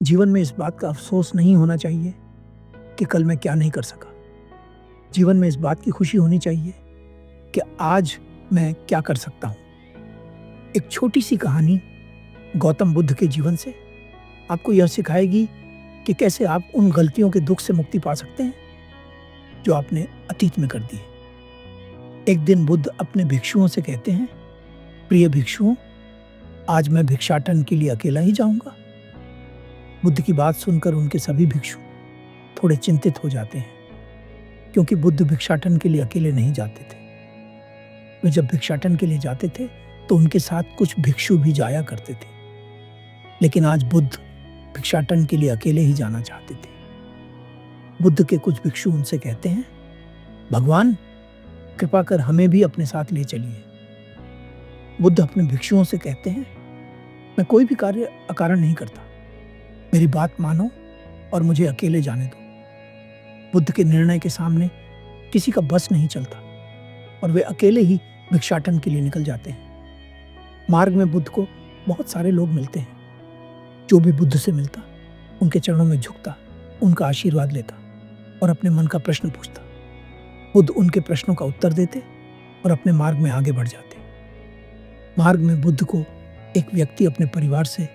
जीवन में इस बात का अफ़सोस नहीं होना चाहिए कि कल मैं क्या नहीं कर सका। जीवन में इस बात की खुशी होनी चाहिए कि आज मैं क्या कर सकता हूँ। एक छोटी-सी कहानी गौतम बुद्ध के जीवन से आपको यह सिखाएगी कि कैसे आप उन गलतियों के दुःख से मुक्ति पा सकते हैं, जो आपने अतीत में कर दी है। एक दिन बुद्ध अपने भिक्षुओं से कहते हैं, प्रिय भिक्षुओं, आज मैं भिक्षाटन के लिए अकेला ही जाऊंगा। बुद्ध की बात सुनकर उनके सभी भिक्षु थोड़े चिंतित हो जाते हैं, क्योंकि बुद्ध भिक्षाटन के लिए अकेले नहीं जाते थे। वे जब भिक्षाटन के लिए जाते थे तो उनके साथ कुछ भिक्षु भी जाया करते थे, लेकिन आज बुद्ध भिक्षाटन के लिए अकेले ही जाना चाहते थे। बुद्ध के कुछ भिक्षु उनसे कहते हैं, भगवान कृपा कर हमें भी अपने साथ ले चलिए। बुद्ध अपने भिक्षुओं से कहते हैं, मैं कोई भी कार्य अकारण नहीं करता, मेरी बात मानो और मुझे अकेले जाने दो। बुद्ध के निर्णय के सामने किसी का बस नहीं चलता और वे अकेले ही भिक्षाटन के लिए निकल जाते हैं। मार्ग में बुद्ध को बहुत सारे लोग मिलते हैं। जो भी बुद्ध से मिलता उनके चरणों में झुकता, उनका आशीर्वाद लेता और अपने मन का प्रश्न पूछता। बुद्ध उनके प्रश्नों का उत्तर देते और अपने मार्ग में आगे बढ़ जाते। मार्ग में बुद्ध को एक व्यक्ति अपने परिवार से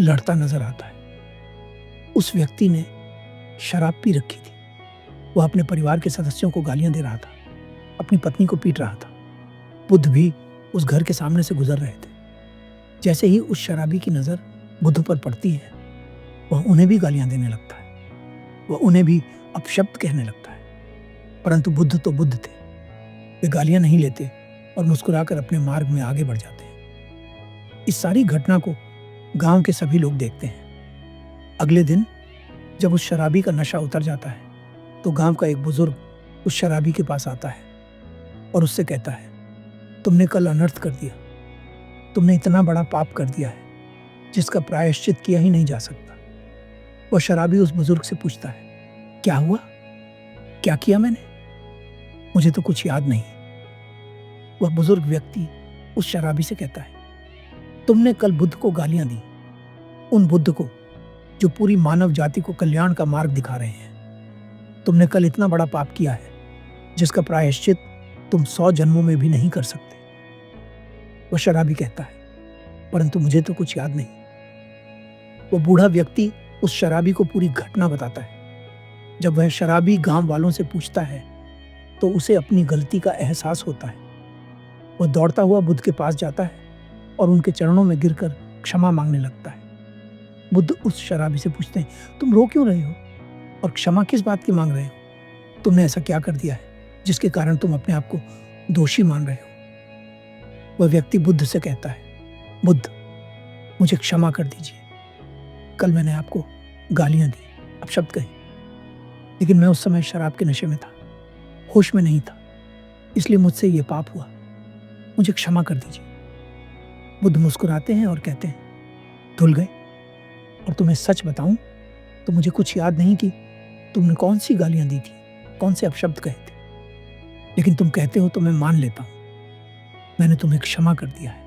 लड़ता नजर आता है। उस व्यक्ति ने शराब पी रखी थी। वह अपने परिवार के सदस्यों को गालियां दे रहा था, अपनी पत्नी को पीट रहा था। बुद्ध भी उस घर के सामने से गुजर रहे थे। जैसे ही उस शराबी की नजर बुद्ध पर पड़ती है, वह उन्हें भी गालियां देने लगता है, वह उन्हें भी अपशब्द कहने लगता है। परंतु बुद्ध तो बुद्ध थे, वे गालियां नहीं लेते और मुस्कुराकर अपने मार्ग में आगे बढ़ जाते हैं। इस सारी घटना को गांव के सभी लोग देखते हैं। अगले दिन जब उस शराबी का नशा उतर जाता है तो गांव का एक बुजुर्ग उस शराबी के पास आता है और उससे कहता है, तुमने कल अनर्थ कर दिया, तुमने इतना बड़ा पाप कर दिया है जिसका प्रायश्चित किया ही नहीं जा सकता। वह शराबी उस बुजुर्ग से पूछता है, क्या हुआ, क्या किया मैंने? मुझे तो कुछ याद नहीं। वह बुजुर्ग व्यक्ति उस शराबी से कहता है, तुमने कल बुद्ध को गालियां दी, उन बुद्ध को जो पूरी मानव जाति को कल्याण का मार्ग दिखा रहे हैं। तुमने कल इतना बड़ा पाप किया है जिसका प्रायश्चित तुम 100 जन्मों में भी नहीं कर सकते। वह शराबी कहता है, परंतु मुझे तो कुछ याद नहीं। वह बूढ़ा व्यक्ति उस शराबी को पूरी घटना बताता है। जब वह शराबी गांव वालों से पूछता है तो उसे अपनी गलती का एहसास होता है। वह दौड़ता हुआ बुद्ध के पास जाता है और उनके चरणों में गिरकर क्षमा मांगने लगता है। बुद्ध उस शराबी से पूछते हैं, तुम रो क्यों रहे हो और क्षमा किस बात की मांग रहे हो? तुमने ऐसा क्या कर दिया है जिसके कारण तुम अपने आप को दोषी मान रहे हो? वह व्यक्ति बुद्ध से कहता है, बुद्ध मुझे क्षमा कर दीजिए। कल मैंने आपको गालियां दी, अपशब्द कहे, लेकिन मैं उस समय शराब के नशे में था, होश में नहीं था, इसलिए मुझसे ये पाप हुआ। मुझे क्षमा कर दीजिए। बुद्ध मुस्कुराते हैं और कहते हैं, धुल गए। और तुम्हें सच बताऊं तो मुझे कुछ याद नहीं कि तुमने कौन सी गालियां दी थी, कौन से अपशब्द कहे थे, लेकिन तुम कहते हो तो मैं मान लेता हूं। मैंने तुम्हें क्षमा कर दिया है,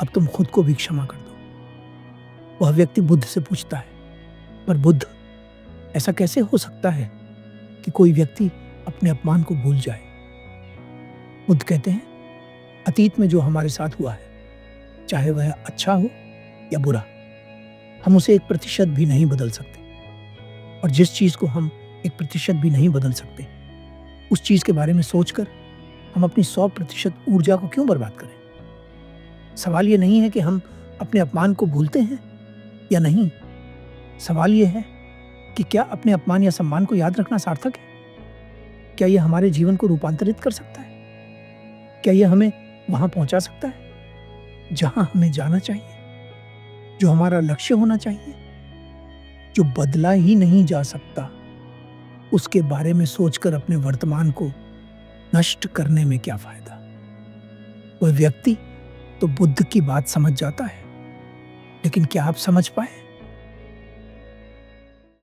अब तुम खुद को भी क्षमा कर दो। वह व्यक्ति बुद्ध से पूछता है, पर बुद्ध, ऐसा कैसे हो सकता है कि कोई व्यक्ति अपने अपमान को भूल जाए? बुद्ध कहते हैं, अतीत में जो हमारे साथ हुआ है, चाहे वह अच्छा हो या बुरा, हम उसे 1% भी नहीं बदल सकते। और जिस चीज को हम 1% भी नहीं बदल सकते, उस चीज के बारे में सोचकर हम अपनी 100% ऊर्जा को क्यों बर्बाद करें? सवाल यह नहीं है कि हम अपने अपमान को भूलते हैं या नहीं। सवाल यह है कि क्या अपने अपमान या सम्मान को याद रखना सार्थक है? क्या यह हमारे जीवन को रूपांतरित कर सकता है? क्या यह हमें वहां पहुंचा सकता है जहां हमें जाना चाहिए, जो हमारा लक्ष्य होना चाहिए? जो बदला ही नहीं जा सकता, उसके बारे में सोचकर अपने वर्तमान को नष्ट करने में क्या फायदा? वह व्यक्ति तो बुद्ध की बात समझ जाता है, लेकिन क्या आप समझ पाए?